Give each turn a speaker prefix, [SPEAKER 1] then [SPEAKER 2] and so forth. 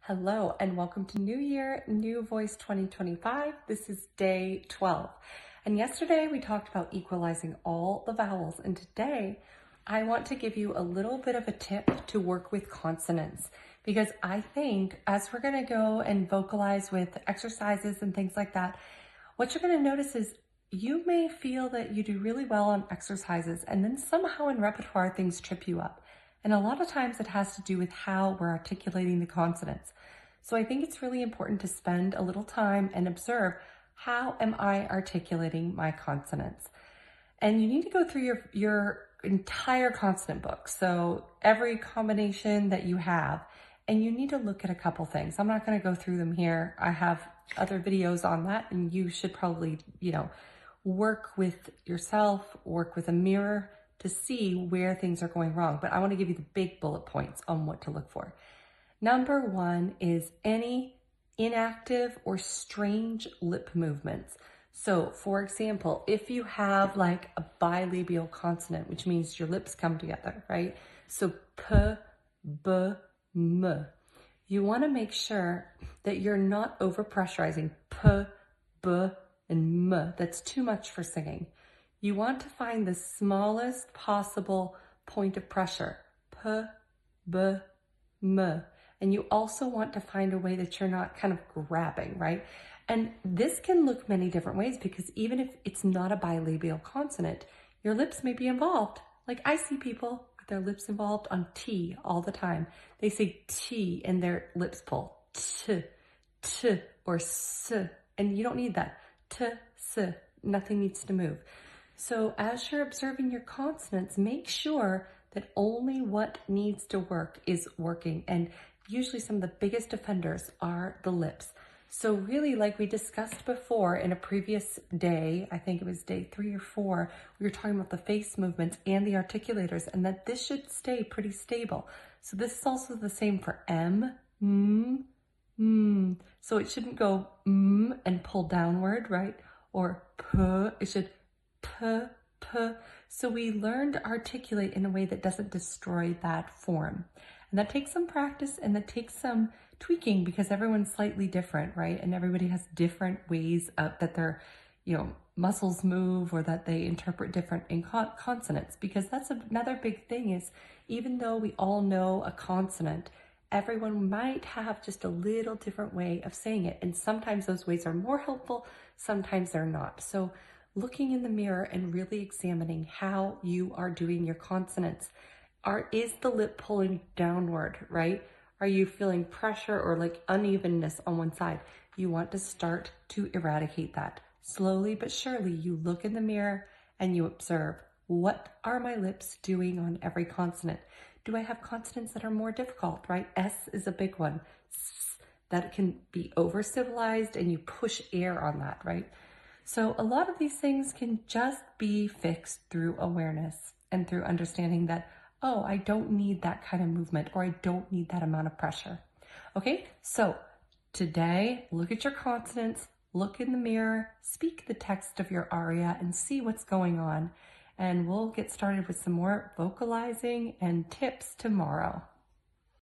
[SPEAKER 1] Hello and welcome to New Year, New Voice 2025. This is day 12. And yesterday we talked about equalizing all the vowels. And today I want to give you a little bit of a tip to work with consonants. Because I think as we're going to go and vocalize with exercises and things like that, what you're going to notice is you may feel that you do really well on exercises and then somehow in repertoire things trip you up. And a lot of times it has to do with how we're articulating the consonants. So I think it's really important to spend a little time and observe, how am I articulating my consonants? And you need to go through your entire consonant book. So every combination that you have, and you need to look at a couple things. I'm not going to go through them here. I have other videos on that, and you should probably, work with yourself, work with a mirror to see where things are going wrong. But I want to give you the big bullet points on what to look for. Number one is any inactive or strange lip movements. So for example, if you have like a bilabial consonant, which means your lips come together, right? So p, b, m. You want to make sure that you're not over pressurizing p, b, and m. That's too much for singing. You want to find the smallest possible point of pressure, p, b, m. And you also want to find a way that you're not kind of grabbing, right? And this can look many different ways, because even if it's not a bilabial consonant, your lips may be involved. Like I see people with their lips involved on T all the time. They say T and their lips pull, t, or s, and you don't need that. T, s, nothing needs to move. So as you're observing your consonants, make sure that only what needs to work is working. And usually some of the biggest offenders are the lips. So really, like we discussed before in a previous day, I think it was day 3 or 4, we were talking about the face movements and the articulators, and that this should stay pretty stable. So this is also the same for M, m. So it shouldn't go and pull downward, right? Or p, it should p. So we learn to articulate in a way that doesn't destroy that form. And that takes some practice, and that takes some tweaking, because everyone's slightly different, right? And everybody has different ways that their, muscles move, or that they interpret different in consonants. Because that's another big thing, is even though we all know a consonant, everyone might have just a little different way of saying it. And sometimes those ways are more helpful, sometimes they're not. So looking in the mirror and really examining how you are doing your consonants. Is the lip pulling downward, right? Are you feeling pressure or like unevenness on one side? You want to start to eradicate that. Slowly but surely, you look in the mirror and you observe, what are my lips doing on every consonant? Do I have consonants that are more difficult, right? S is a big one. S, that can be over-civilized, and you push air on that, right? So a lot of these things can just be fixed through awareness and through understanding that, oh, I don't need that kind of movement, or I don't need that amount of pressure. Okay, so today, look at your consonants, look in the mirror, speak the text of your aria, and see what's going on. And we'll get started with some more vocalizing and tips tomorrow.